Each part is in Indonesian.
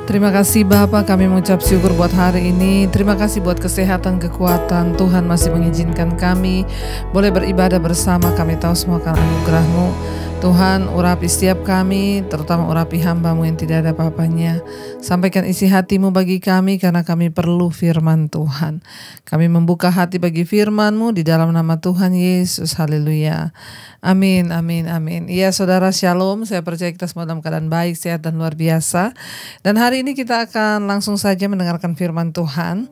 Terima kasih Bapa, kami mengucap syukur buat hari ini. Terima kasih buat kesehatan, kekuatan. Tuhan masih mengizinkan kami boleh beribadah bersama. Kami tahu semua karena anugerah-Mu. Tuhan, urapi setiap kami, terutama urapi hamba-Mu yang tidak ada apa-apanya. Sampaikan isi hati-Mu bagi kami, karena kami perlu firman Tuhan. Kami membuka hati bagi firman-Mu di dalam nama Tuhan Yesus. Haleluya. Amin, amin, amin. Iya saudara, shalom. Saya percaya kita semua dalam keadaan baik, sehat, dan luar biasa. Dan hari ini kita akan langsung saja mendengarkan firman Tuhan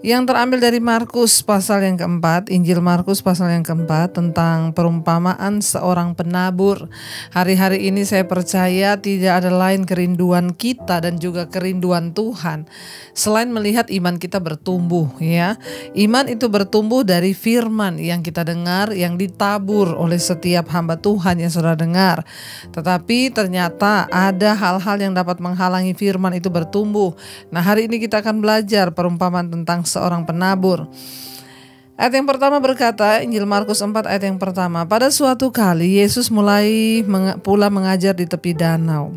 yang terambil dari Markus pasal yang keempat, Injil Markus pasal yang keempat, tentang perumpamaan seorang penabur. Hari-hari ini saya percaya tidak ada lain kerinduan kita dan juga kerinduan Tuhan selain melihat iman kita bertumbuh, ya. Iman itu bertumbuh dari firman yang kita dengar, yang ditabur oleh setiap hamba Tuhan yang saudara dengar. Tetapi ternyata ada hal-hal yang dapat menghalangi firman itu bertumbuh. Nah, hari ini kita akan belajar perumpamaan tentang seorang penabur. Ayat yang pertama berkata, Injil Markus 4 ayat yang pertama, pada suatu kali Yesus mulai pula mengajar di tepi danau.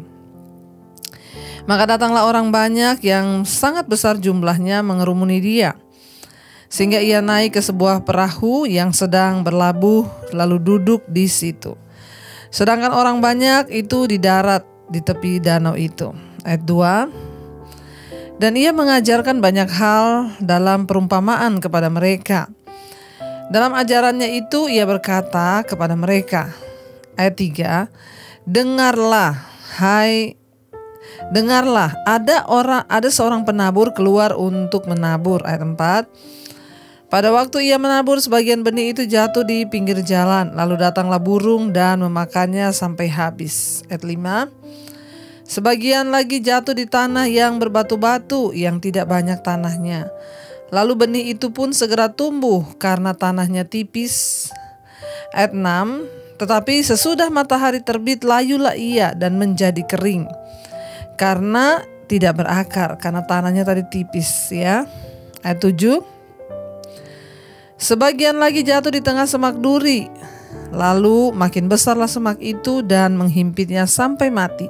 Maka datanglah orang banyak yang sangat besar jumlahnya mengerumuni dia, sehingga ia naik ke sebuah perahu yang sedang berlabuh lalu duduk di situ. Sedangkan orang banyak itu di darat di tepi danau itu. Ayat 2, dan ia mengajarkan banyak hal dalam perumpamaan kepada mereka. Dalam ajarannya itu ia berkata kepada mereka. Ayat 3, dengarlah, ada seorang penabur keluar untuk menabur. Ayat 4, pada waktu ia menabur, sebagian benih itu jatuh di pinggir jalan, lalu datanglah burung dan memakannya sampai habis. Ayat 5, sebagian lagi jatuh di tanah yang berbatu-batu, yang tidak banyak tanahnya. Lalu benih itu pun segera tumbuh karena tanahnya tipis. Ayat 6, tetapi sesudah matahari terbit layulah ia dan menjadi kering, karena tidak berakar, karena tanahnya tadi tipis, ya. Ayat 7, sebagian lagi jatuh di tengah semak duri, lalu makin besarlah semak itu dan menghimpitnya sampai mati,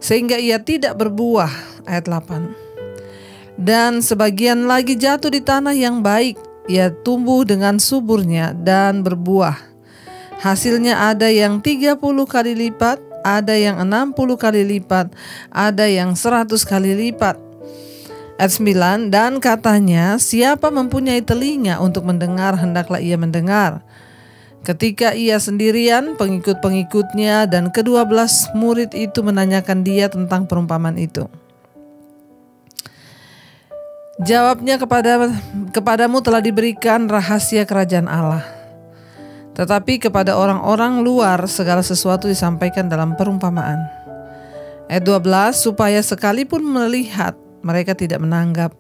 sehingga ia tidak berbuah. Ayat 8, dan sebagian lagi jatuh di tanah yang baik, ia tumbuh dengan suburnya dan berbuah. Hasilnya ada yang 30 kali lipat, ada yang 60 kali lipat, ada yang 100 kali lipat. Ayat 9, dan katanya, siapa mempunyai telinga untuk mendengar, hendaklah ia mendengar. Ketika ia sendirian, pengikut-pengikutnya dan ke-12 murid itu menanyakan dia tentang perumpamaan itu. Jawabnya, kepadamu telah diberikan rahasia kerajaan Allah. Tetapi kepada orang-orang luar segala sesuatu disampaikan dalam perumpamaan. Ayat 12, supaya sekalipun melihat, mereka tidak menanggap.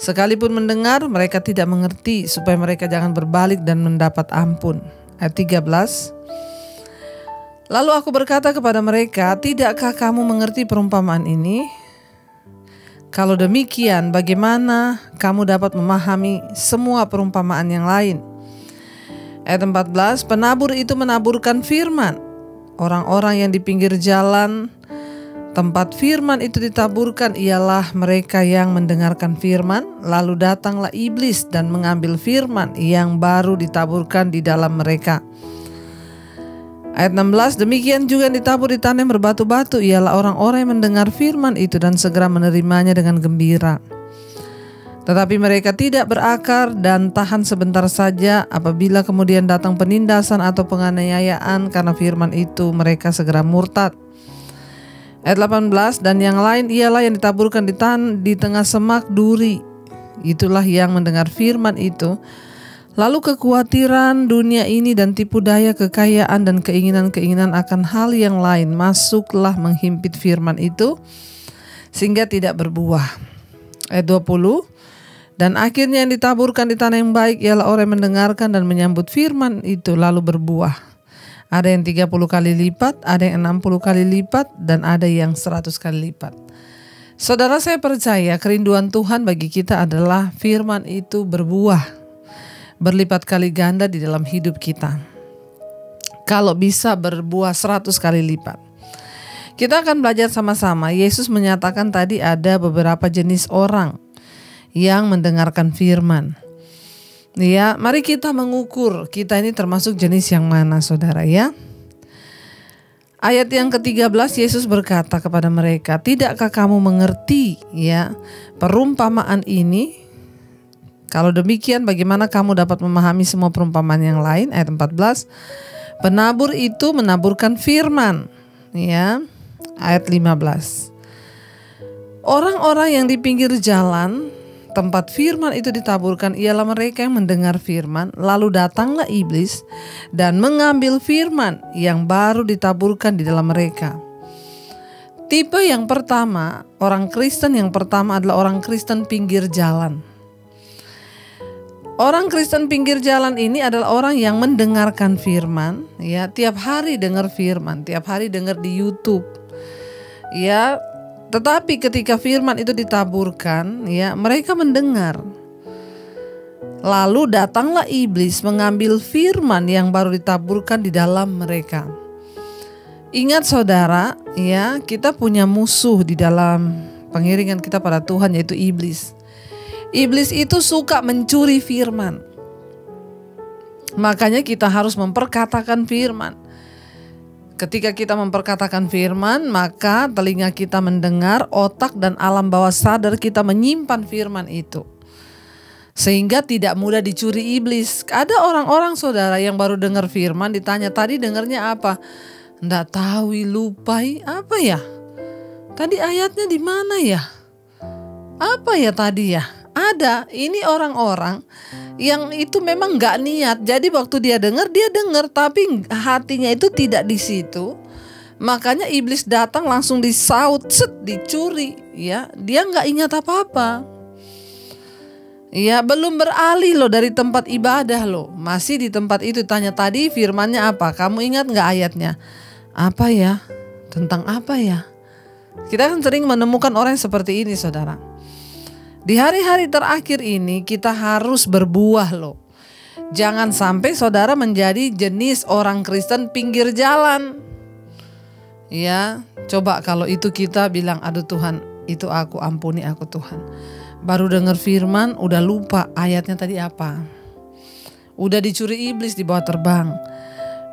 Sekalipun mendengar, mereka tidak mengerti, supaya mereka jangan berbalik dan mendapat ampun. Ayat 13, lalu aku berkata kepada mereka, tidakkah kamu mengerti perumpamaan ini? Kalau demikian, bagaimana kamu dapat memahami semua perumpamaan yang lain? Ayat 14, penabur itu menaburkan firman. Orang-orang yang di pinggir jalan tempat firman itu ditaburkan ialah mereka yang mendengarkan firman, lalu datanglah iblis dan mengambil firman yang baru ditaburkan di dalam mereka. Ayat 16, demikian juga yang ditabur di tanah yang berbatu-batu ialah orang-orang yang mendengar firman itu dan segera menerimanya dengan gembira. Tetapi mereka tidak berakar dan tahan sebentar saja, apabila kemudian datang penindasan atau penganiayaan karena firman itu, mereka segera murtad. Ayat 18, dan yang lain ialah yang ditaburkan di tengah semak duri. Itulah yang mendengar firman itu, lalu kekhawatiran dunia ini dan tipu daya kekayaan dan keinginan-keinginan akan hal yang lain masuklah menghimpit firman itu, sehingga tidak berbuah. Ayat 20, dan akhirnya yang ditaburkan di tanah yang baik ialah orang yang mendengarkan dan menyambut firman itu lalu berbuah. Ada yang 30 kali lipat, ada yang 60 kali lipat, dan ada yang 100 kali lipat. Saudara, saya percaya kerinduan Tuhan bagi kita adalah firman itu berbuah, berlipat kali ganda di dalam hidup kita. Kalau bisa berbuah 100 kali lipat. Kita akan belajar sama-sama. Yesus menyatakan tadi ada beberapa jenis orang yang mendengarkan firman. Ya, mari kita mengukur kita ini termasuk jenis yang mana, saudara ya. Ayat yang ke-13 Yesus berkata kepada mereka, "Tidakkah kamu mengerti ya perumpamaan ini? Kalau demikian bagaimana kamu dapat memahami semua perumpamaan yang lain?" Ayat 14. Penabur itu menaburkan firman, ya. Ayat 15. Orang-orang yang di pinggir jalan tempat firman itu ditaburkan ialah mereka yang mendengar firman, lalu datanglah iblis dan mengambil firman yang baru ditaburkan di dalam mereka. Tipe yang pertama, orang Kristen yang pertama adalah orang Kristen pinggir jalan. Orang Kristen pinggir jalan ini adalah orang yang mendengarkan firman, ya, tiap hari dengar firman, tiap hari dengar di YouTube. Ya, tetapi ketika firman itu ditaburkan, ya, mereka mendengar. Lalu datanglah iblis mengambil firman yang baru ditaburkan di dalam mereka. Ingat saudara, ya, kita punya musuh di dalam pengiringan kita pada Tuhan, yaitu iblis. Iblis itu suka mencuri firman. Makanya kita harus memperkatakan firman. Ketika kita memperkatakan firman, maka telinga kita mendengar, otak dan alam bawah sadar kita menyimpan firman itu. Sehingga tidak mudah dicuri iblis. Ada orang-orang saudara yang baru dengar firman, ditanya tadi dengarnya apa? Nggak tahu, lupai, apa ya? Tadi ayatnya di mana ya? Apa ya tadi ya? Ada, ini orang-orang yang itu memang gak niat. Jadi waktu dia dengar, tapi hatinya itu tidak di situ. Makanya iblis datang langsung disaut, dicuri. Ya, dia gak ingat apa-apa. Ya, belum beralih loh dari tempat ibadah loh. Masih di tempat itu, tanya tadi firmannya apa? Kamu ingat gak ayatnya? Apa ya? Tentang apa ya? Kita kan sering menemukan orang seperti ini, saudara. Di hari-hari terakhir ini kita harus berbuah loh. Jangan sampai saudara menjadi jenis orang Kristen pinggir jalan. Ya, coba kalau itu kita bilang, aduh Tuhan, itu aku, ampuni aku Tuhan. Baru dengar firman, udah lupa ayatnya tadi apa. Udah dicuri iblis di bawah terbang.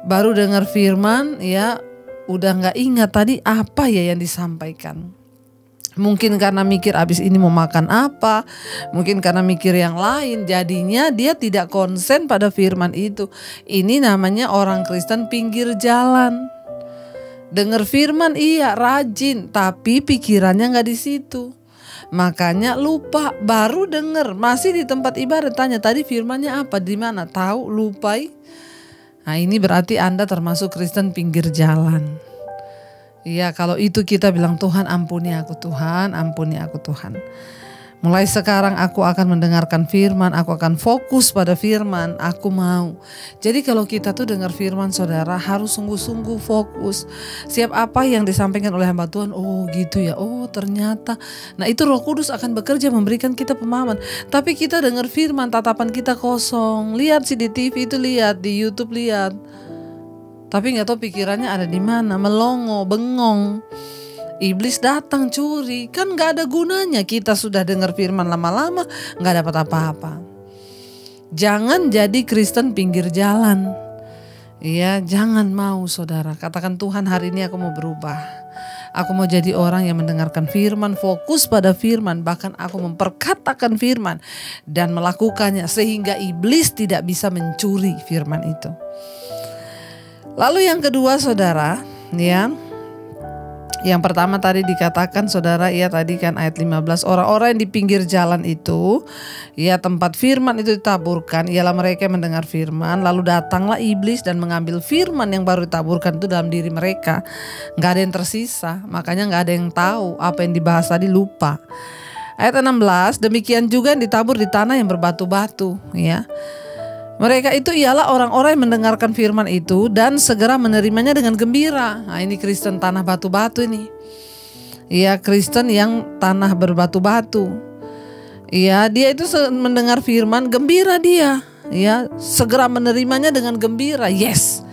Baru dengar firman, ya udah gak ingat tadi apa ya yang disampaikan. Mungkin karena mikir abis ini mau makan apa, mungkin karena mikir yang lain, jadinya dia tidak konsen pada firman itu. Ini namanya orang Kristen pinggir jalan. Dengar firman iya, rajin, tapi pikirannya gak di situ. Makanya lupa, baru dengar, masih di tempat ibadah, tanya tadi firmannya apa, di mana, tahu, lupai. Nah, ini berarti Anda termasuk Kristen pinggir jalan. Iya, kalau itu kita bilang, Tuhan ampuni aku Tuhan, ampuni aku Tuhan. Mulai sekarang aku akan mendengarkan firman, aku akan fokus pada firman, aku mau. Jadi kalau kita tuh dengar firman saudara harus sungguh-sungguh fokus. Siap apa yang disampaikan oleh hamba Tuhan, oh gitu ya, oh ternyata. Nah itu Roh Kudus akan bekerja memberikan kita pemahaman. Tapi kita dengar firman, tatapan kita kosong. Lihat sih di TV itu, lihat di YouTube, lihat. Tapi gak tahu pikirannya ada di mana, melongo, bengong. Iblis datang curi, kan gak ada gunanya. Kita sudah dengar firman lama-lama, gak dapat apa-apa. Jangan jadi Kristen pinggir jalan. Ya, jangan mau saudara. Katakan, Tuhan hari ini aku mau berubah. Aku mau jadi orang yang mendengarkan firman, fokus pada firman. Bahkan aku memperkatakan firman dan melakukannya sehingga iblis tidak bisa mencuri firman itu. Lalu yang kedua saudara, ya. Yang pertama tadi dikatakan saudara, ya tadi kan ayat 15, orang-orang yang di pinggir jalan itu, ya tempat firman itu ditaburkan, ialah mereka yang mendengar firman, lalu datanglah iblis dan mengambil firman yang baru ditaburkan itu dalam diri mereka. Gak ada yang tersisa, makanya gak ada yang tahu apa yang dibahas tadi, lupa. Ayat 16, demikian juga yang ditabur di tanah yang berbatu-batu, ya. Mereka itu ialah orang-orang yang mendengarkan firman itu dan segera menerimanya dengan gembira. Nah ini Kristen tanah batu-batu ini. Iya, Kristen yang tanah berbatu-batu. Iya, dia itu mendengar firman, gembira dia. Ya, segera menerimanya dengan gembira. Yes,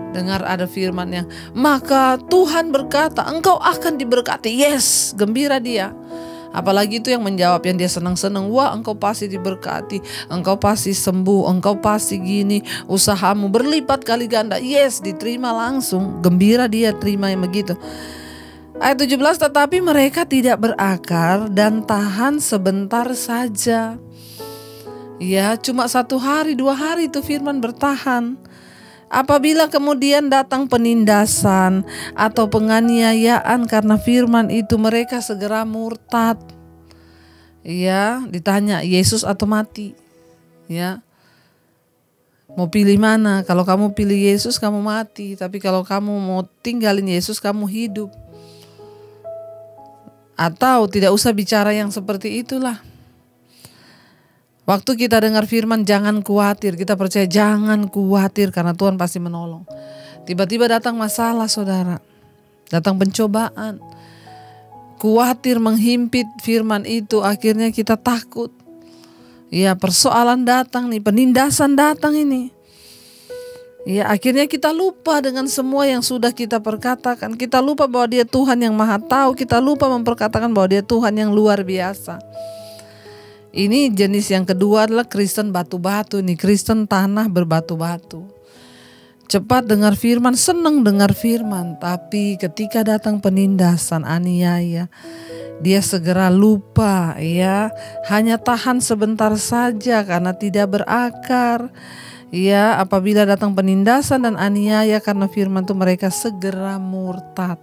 Dengar ada firman yang, maka Tuhan berkata, engkau akan diberkati. Yes, gembira dia. Apalagi itu yang menjawab, yang dia senang-senang. Wah, engkau pasti diberkati, engkau pasti sembuh, engkau pasti gini, usahamu berlipat kali ganda. Yes, diterima langsung. Gembira dia terima yang begitu. Ayat 17, tetapi mereka tidak berakar dan tahan sebentar saja. Ya, cuma 1 hari 2 hari itu firman bertahan. Apabila kemudian datang penindasan atau penganiayaan karena firman itu, mereka segera murtad. Ya, ditanya Yesus atau mati. Ya, mau pilih mana? Kalau kamu pilih Yesus, kamu mati. Tapi kalau kamu mau tinggalin Yesus, kamu hidup. Atau tidak usah bicara yang seperti itulah. Waktu kita dengar firman jangan khawatir, kita percaya jangan khawatir karena Tuhan pasti menolong. Tiba-tiba datang masalah saudara, datang pencobaan, khawatir menghimpit firman itu, akhirnya kita takut. Ya, persoalan datang nih, penindasan datang ini. Ya, akhirnya kita lupa dengan semua yang sudah kita perkatakan. Kita lupa bahwa Dia Tuhan yang Maha Tahu, kita lupa memperkatakan bahwa Dia Tuhan yang luar biasa. Ini jenis yang kedua adalah Kristen batu-batu nih, Kristen tanah berbatu-batu. Cepat dengar firman, senang dengar firman, tapi ketika datang penindasan, aniaya, dia segera lupa, ya, hanya tahan sebentar saja karena tidak berakar. Ya, apabila datang penindasan dan aniaya karena firman itu, mereka segera murtad.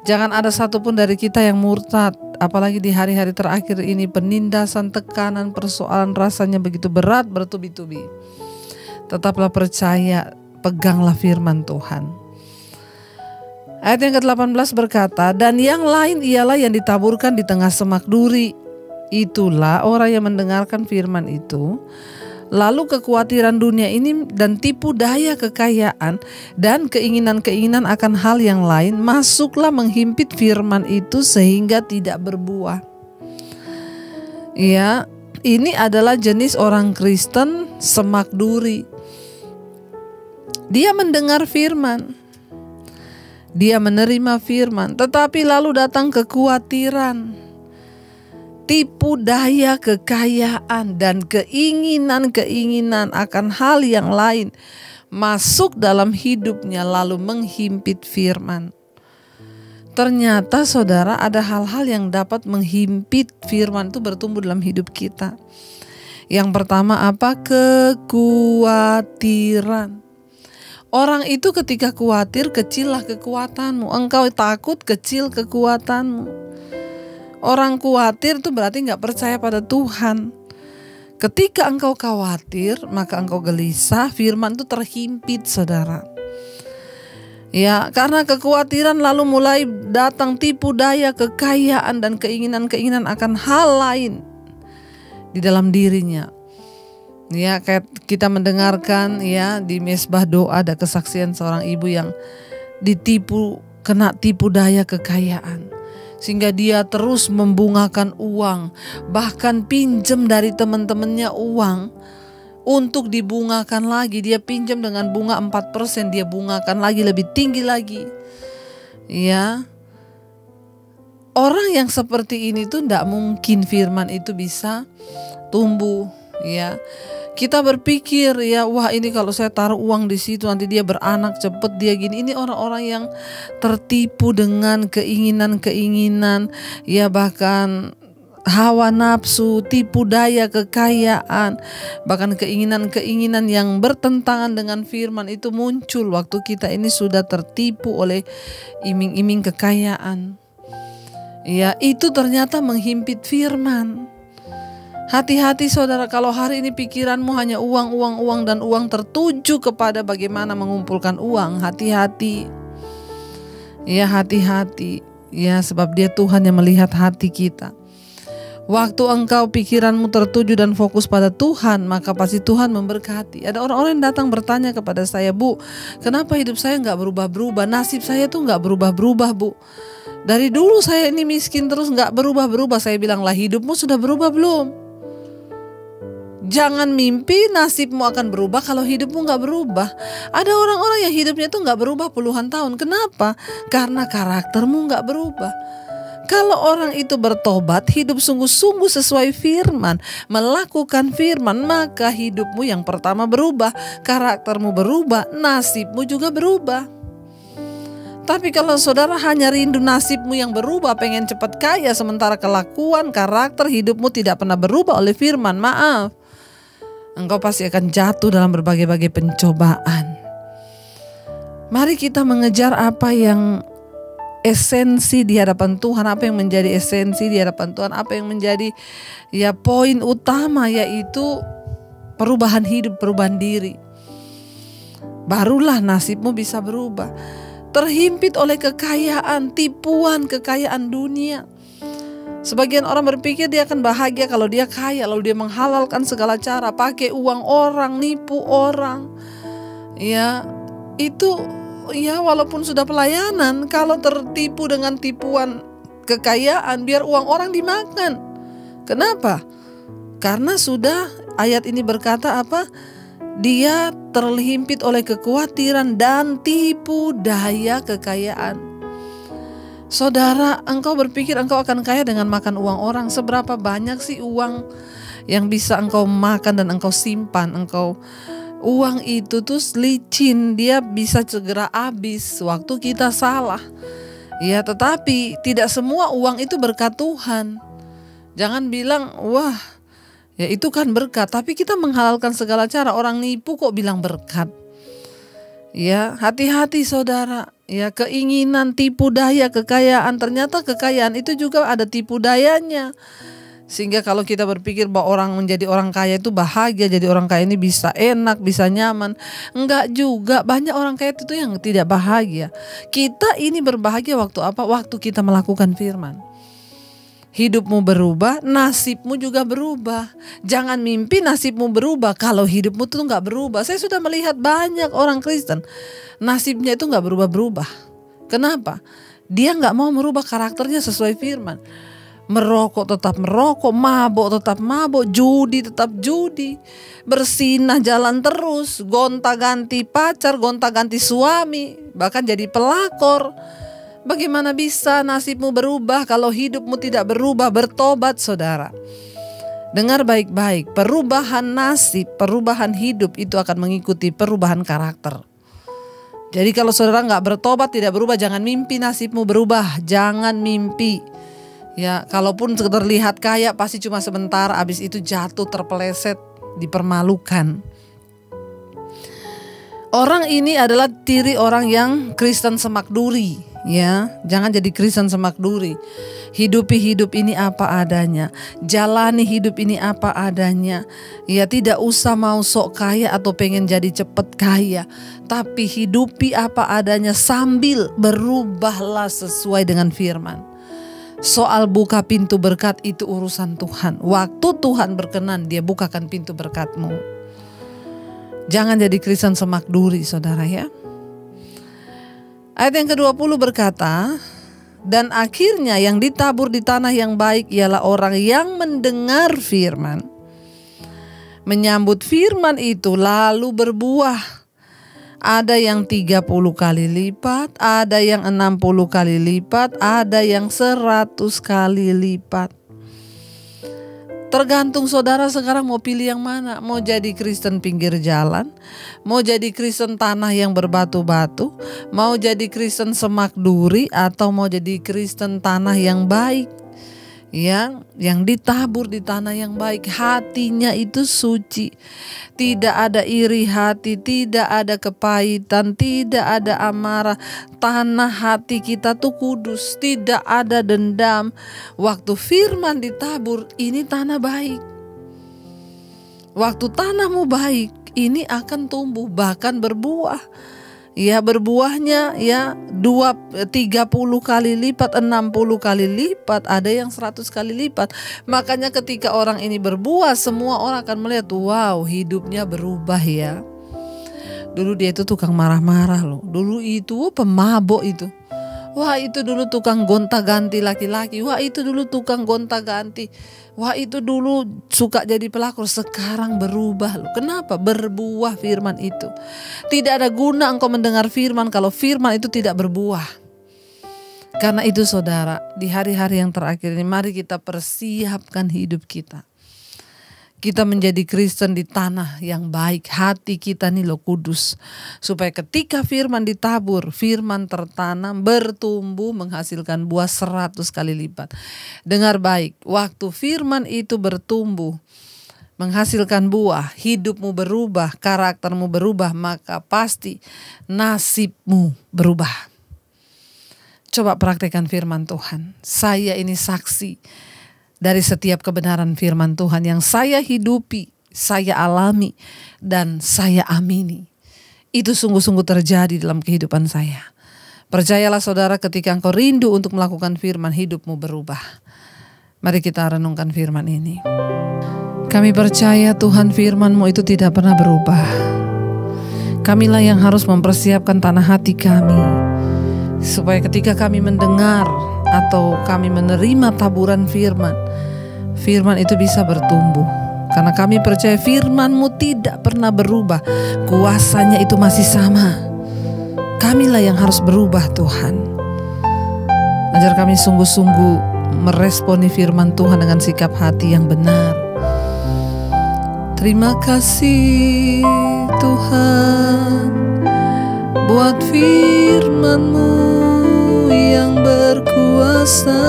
Jangan ada satupun dari kita yang murtad, apalagi di hari-hari terakhir ini, penindasan, tekanan, persoalan rasanya begitu berat bertubi-tubi. Tetaplah percaya, peganglah firman Tuhan. Ayat yang ke-18 berkata, dan yang lain ialah yang ditaburkan di tengah semak duri. Itulah orang yang mendengarkan firman itu, lalu kekhawatiran dunia ini dan tipu daya kekayaan dan keinginan-keinginan akan hal yang lain masuklah menghimpit firman itu sehingga tidak berbuah. Ya, ini adalah jenis orang Kristen semak duri. Dia mendengar firman, dia menerima firman, tetapi lalu datang kekhawatiran, tipu daya kekayaan dan keinginan-keinginan akan hal yang lain masuk dalam hidupnya lalu menghimpit firman. Ternyata saudara, ada hal-hal yang dapat menghimpit firman itu bertumbuh dalam hidup kita. Yang pertama apa? Kekhawatiran. Orang itu ketika khawatir, kecillah kekuatanmu. Engkau takut, kecil kekuatanmu. Orang khawatir itu berarti gak percaya pada Tuhan. Ketika engkau khawatir, maka engkau gelisah, firman itu terhimpit saudara. Ya, karena kekhawatiran lalu mulai datang tipu daya kekayaan dan keinginan-keinginan akan hal lain di dalam dirinya. Ya, kayak kita mendengarkan ya di mesbah doa ada kesaksian seorang ibu yang kena tipu daya kekayaan. Sehingga dia terus membungakan uang, bahkan pinjam dari teman-temannya uang untuk dibungakan lagi. Dia pinjam dengan bunga 4%, dia bungakan lagi lebih tinggi lagi. Ya, orang yang seperti ini tuh tidak mungkin firman itu bisa tumbuh. Ya, kita berpikir ya, wah ini kalau saya taruh uang di situ nanti dia beranak cepet, dia gini. Ini orang-orang yang tertipu dengan keinginan-keinginan, ya bahkan hawa nafsu, tipu daya kekayaan, bahkan keinginan-keinginan yang bertentangan dengan firman itu muncul waktu kita ini sudah tertipu oleh iming-iming kekayaan. Ya, itu ternyata menghimpit firman. Hati-hati saudara, kalau hari ini pikiranmu hanya uang, uang, uang dan uang tertuju kepada bagaimana mengumpulkan uang, hati-hati. Ya, hati-hati. Ya, sebab Dia Tuhan yang melihat hati kita. Waktu engkau pikiranmu tertuju dan fokus pada Tuhan, maka pasti Tuhan memberkati. Ada orang-orang yang datang bertanya kepada saya, Bu, kenapa hidup saya gak berubah-berubah? Nasib saya tuh gak berubah-berubah, Bu. Dari dulu saya ini miskin terus gak berubah-berubah. Saya bilang, lah hidupmu sudah berubah belum? Jangan mimpi nasibmu akan berubah kalau hidupmu gak berubah. Ada orang-orang yang hidupnya itu gak berubah puluhan tahun. Kenapa? Karena karaktermu gak berubah. Kalau orang itu bertobat, hidup sungguh-sungguh sesuai firman, melakukan firman, maka hidupmu yang pertama berubah, karaktermu berubah, nasibmu juga berubah. Tapi kalau saudara hanya rindu nasibmu yang berubah, pengen cepat kaya, sementara kelakuan, karakter, hidupmu tidak pernah berubah oleh firman, maaf, engkau pasti akan jatuh dalam berbagai-bagai pencobaan. Mari kita mengejar apa yang esensi di hadapan Tuhan, apa yang menjadi esensi di hadapan Tuhan, apa yang menjadi poin utama, yaitu perubahan hidup, perubahan diri. Barulah nasibmu bisa berubah. Terhimpit oleh kekayaan, tipuan kekayaan dunia. Sebagian orang berpikir dia akan bahagia kalau dia kaya, lalu dia menghalalkan segala cara, pakai uang orang, nipu orang. Itu walaupun sudah pelayanan, kalau tertipu dengan tipuan kekayaan, biar uang orang dimakan. Kenapa? Karena sudah ayat ini berkata apa? Dia terhimpit oleh kekhawatiran dan tipu daya kekayaan. Saudara, engkau berpikir engkau akan kaya dengan makan uang orang. Seberapa banyak sih uang yang bisa engkau makan dan engkau simpan? Uang itu tuh licin, dia bisa segera habis waktu kita salah. Tetapi tidak semua uang itu berkat Tuhan. Jangan bilang, wah, itu kan berkat, tapi kita menghalalkan segala cara. Orang nipu kok bilang berkat? Hati-hati saudara. Keinginan, tipu daya, kekayaan. Ternyata kekayaan itu juga ada tipu dayanya. Sehingga kalau kita berpikir bahwa orang menjadi orang kaya itu bahagia, jadi orang kaya ini bisa enak, bisa nyaman. Enggak juga, banyak orang kaya itu yang tidak bahagia. Kita ini berbahagia waktu apa? Waktu kita melakukan firman. Hidupmu berubah, nasibmu juga berubah. Jangan mimpi nasibmu berubah kalau hidupmu tuh gak berubah. Saya sudah melihat banyak orang Kristen, nasibnya itu gak berubah-berubah. Kenapa? Dia gak mau merubah karakternya sesuai firman. Merokok tetap merokok, mabok tetap mabok, judi tetap judi, bersinah jalan terus, gonta-ganti pacar, gonta-ganti suami, bahkan jadi pelakor. Bagaimana bisa nasibmu berubah kalau hidupmu tidak berubah? Bertobat saudara. Dengar baik-baik, perubahan nasib, perubahan hidup itu akan mengikuti perubahan karakter. Jadi kalau saudara gak bertobat, tidak berubah, jangan mimpi nasibmu berubah. Jangan mimpi. Kalaupun terlihat kaya pasti cuma sebentar, habis itu jatuh, terpeleset, dipermalukan. Orang ini adalah ciri orang yang Kristen semak duri. Jangan jadi Kristen semak duri. Hidupi hidup ini apa adanya. Jalani hidup ini apa adanya. Tidak usah mau sok kaya atau pengen jadi cepet kaya. Tapi hidupi apa adanya sambil berubahlah sesuai dengan firman. Soal buka pintu berkat itu urusan Tuhan. Waktu Tuhan berkenan, Dia bukakan pintu berkatmu. Jangan jadi Kristen semak duri saudara ya. Ayat yang ke-20 berkata, dan akhirnya yang ditabur di tanah yang baik ialah orang yang mendengar firman, menyambut firman itu lalu berbuah. Ada yang 30 kali lipat, ada yang 60 kali lipat, ada yang 100 kali lipat. Tergantung saudara sekarang mau pilih yang mana. Mau jadi Kristen pinggir jalan, mau jadi Kristen tanah yang berbatu-batu, mau jadi Kristen semak duri, atau mau jadi Kristen tanah yang baik, yang ditabur di tanah yang baik. Hatinya itu suci, tidak ada iri hati, tidak ada kepahitan, tidak ada amarah. Tanah hati kita tuh kudus, tidak ada dendam. Waktu firman ditabur, ini tanah baik. Waktu tanahmu baik, ini akan tumbuh bahkan berbuah. Berbuahnya 30 kali lipat, 60 kali lipat, ada yang 100 kali lipat. Makanya ketika orang ini berbuah, semua orang akan melihat, wow, hidupnya berubah ya. Dulu dia itu tukang marah-marah loh. Dulu itu pemabok itu. Wah, itu dulu tukang gonta-ganti laki-laki. Wah, itu dulu tukang gonta-ganti. Wah, itu dulu suka jadi pelakor. Sekarang berubah loh. Kenapa? Berbuah firman itu. Tidak ada guna engkau mendengar firman kalau firman itu tidak berbuah. Karena itu saudara, di hari-hari yang terakhir ini mari kita persiapkan hidup kita. Kita menjadi Kristen di tanah yang baik. Hati kita nih loh kudus. Supaya ketika firman ditabur, firman tertanam, bertumbuh, menghasilkan buah 100 kali lipat. Dengar baik, waktu firman itu bertumbuh, menghasilkan buah, hidupmu berubah, karaktermu berubah, maka pasti nasibmu berubah. Coba praktekkan firman Tuhan. Saya ini saksi dari setiap kebenaran firman Tuhan yang saya hidupi, saya alami, dan saya amini. Itu sungguh-sungguh terjadi dalam kehidupan saya. Percayalah saudara, ketika engkau rindu untuk melakukan firman, hidupmu berubah. Mari kita renungkan firman ini. Kami percaya Tuhan, firman-Mu itu tidak pernah berubah. Kamilah yang harus mempersiapkan tanah hati kami, supaya ketika kami mendengar atau kami menerima taburan firman, firman itu bisa bertumbuh. Karena kami percaya firman-Mu tidak pernah berubah. Kuasanya itu masih sama. Kamilah yang harus berubah Tuhan. Ajar kami sungguh-sungguh meresponi firman Tuhan dengan sikap hati yang benar. Terima kasih Tuhan buat firman-Mu yang berkuasa.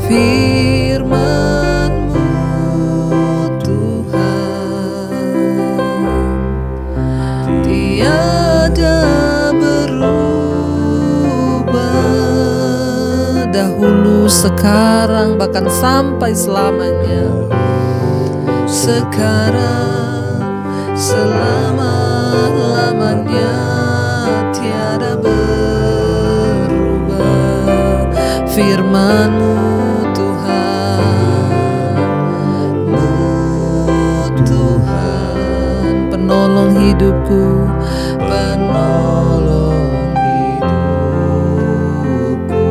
Firman-Mu Tuhan tiada berubah, dahulu, sekarang, bahkan sampai selamanya. Sekarang, selama-lamanya tiada berubah. Firman-Mu Tuhan, penolong hidupku, penolong hidupku.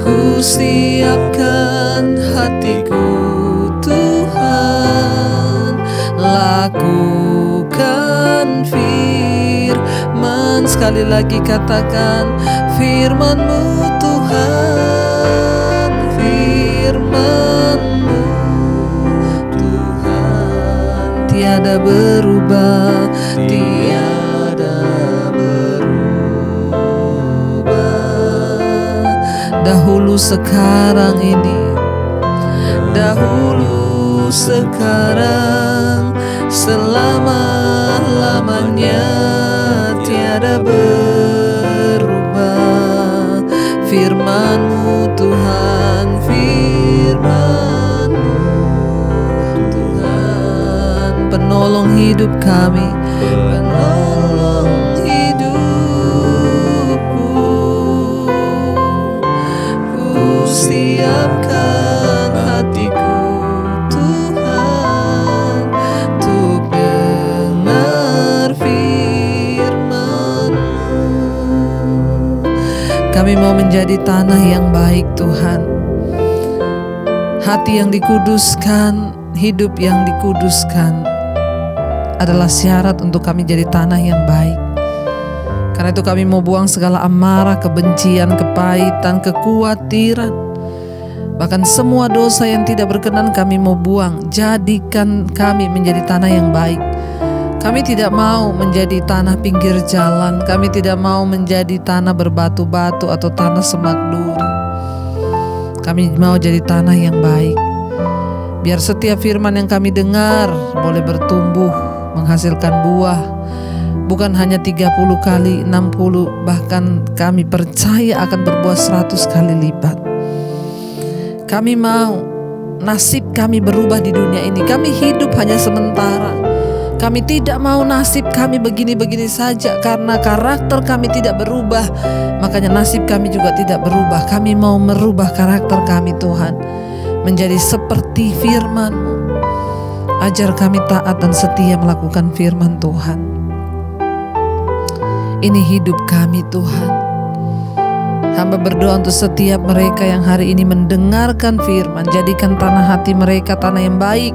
Ku siapkan hatiku Tuhan, lakukan firman. Sekali lagi katakan, firman-Mu Tuhan, firman-Mu Tuhan tiada berubah, tiada berubah. Dahulu, sekarang ini, dahulu, sekarang, selama-lamanya tiada berubah. Firman-Mu Tuhan, firman-Mu Tuhan, penolong hidup kami, penolong hidupku. Ku siapkan hatiku Tuhan, untuk dengar firman-Mu. Kami mau menjadi tanah yang baik Tuhan. Hati yang dikuduskan, hidup yang dikuduskan adalah syarat untuk kami jadi tanah yang baik. Karena itu kami mau buang segala amarah, kebencian, kepahitan, kekhawatiran, bahkan semua dosa yang tidak berkenan kami mau buang. Jadikan kami menjadi tanah yang baik. Kami tidak mau menjadi tanah pinggir jalan. Kami tidak mau menjadi tanah berbatu-batu atau tanah semak duri. Kami mau jadi tanah yang baik. Biar setiap firman yang kami dengar boleh bertumbuh, menghasilkan buah. Bukan hanya 30 kali, 60, bahkan kami percaya akan berbuah 100 kali lipat. Kami mau nasib kami berubah di dunia ini. Kami hidup hanya sementara. Kami tidak mau nasib kami begini-begini saja. Karena karakter kami tidak berubah, makanya nasib kami juga tidak berubah. Kami mau merubah karakter kami Tuhan, menjadi seperti firman-Mu. Ajar kami taat dan setia melakukan firman Tuhan. Ini hidup kami Tuhan. Hamba berdoa untuk setiap mereka yang hari ini mendengarkan firman. Jadikan tanah hati mereka tanah yang baik.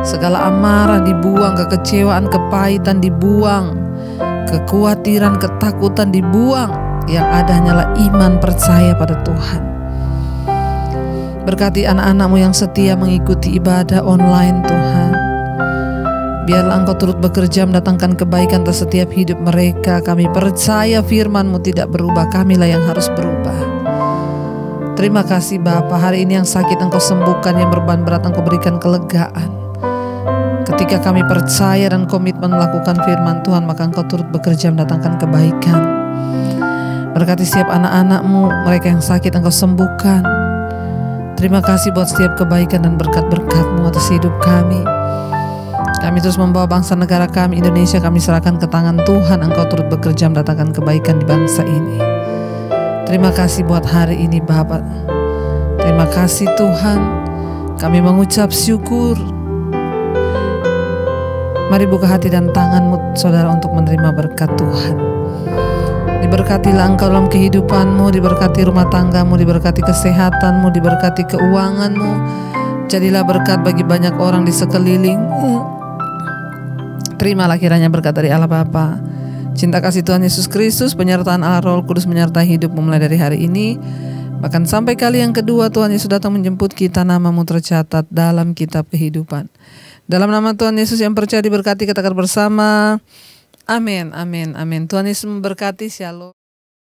Segala amarah dibuang, kekecewaan, kepahitan dibuang, kekhawatiran, ketakutan dibuang. Yang ada hanyalah iman percaya pada Tuhan. Berkati anak-anak-Mu yang setia mengikuti ibadah online Tuhan. Biarlah Engkau turut bekerja mendatangkan kebaikan atas setiap hidup mereka. Kami percaya firman-Mu tidak berubah, kamilah yang harus berubah. Terima kasih Bapa, hari ini yang sakit Engkau sembuhkan, yang beban berat Engkau berikan kelegaan. Ketika kami percaya dan komitmen melakukan firman Tuhan, maka Engkau turut bekerja mendatangkan kebaikan. Berkati setiap anak-anak-Mu, mereka yang sakit Engkau sembuhkan. Terima kasih buat setiap kebaikan dan berkat-berkat-Mu atas hidup kami. Kami terus membawa bangsa negara kami, Indonesia, kami serahkan ke tangan Tuhan. Engkau turut bekerja mendatangkan kebaikan di bangsa ini. Terima kasih buat hari ini Bapa. Terima kasih Tuhan. Kami mengucap syukur. Mari buka hati dan tanganmu saudara untuk menerima berkat Tuhan. Diberkatilah engkau dalam kehidupanmu, diberkati rumah tanggamu, diberkati kesehatanmu, diberkati keuanganmu. Jadilah berkat bagi banyak orang di sekelilingmu. Terimalah kiranya berkat dari Allah Bapa, cinta kasih Tuhan Yesus Kristus, penyertaan Allah Roh Kudus menyertai hidupmu mulai dari hari ini, bahkan sampai kali yang kedua Tuhan Yesus datang menjemput kita, namamu tercatat dalam kitab kehidupan. Dalam nama Tuhan Yesus yang percaya diberkati, katakan bersama, amin, amin, amin. Tuhan Yesus memberkati, shalom.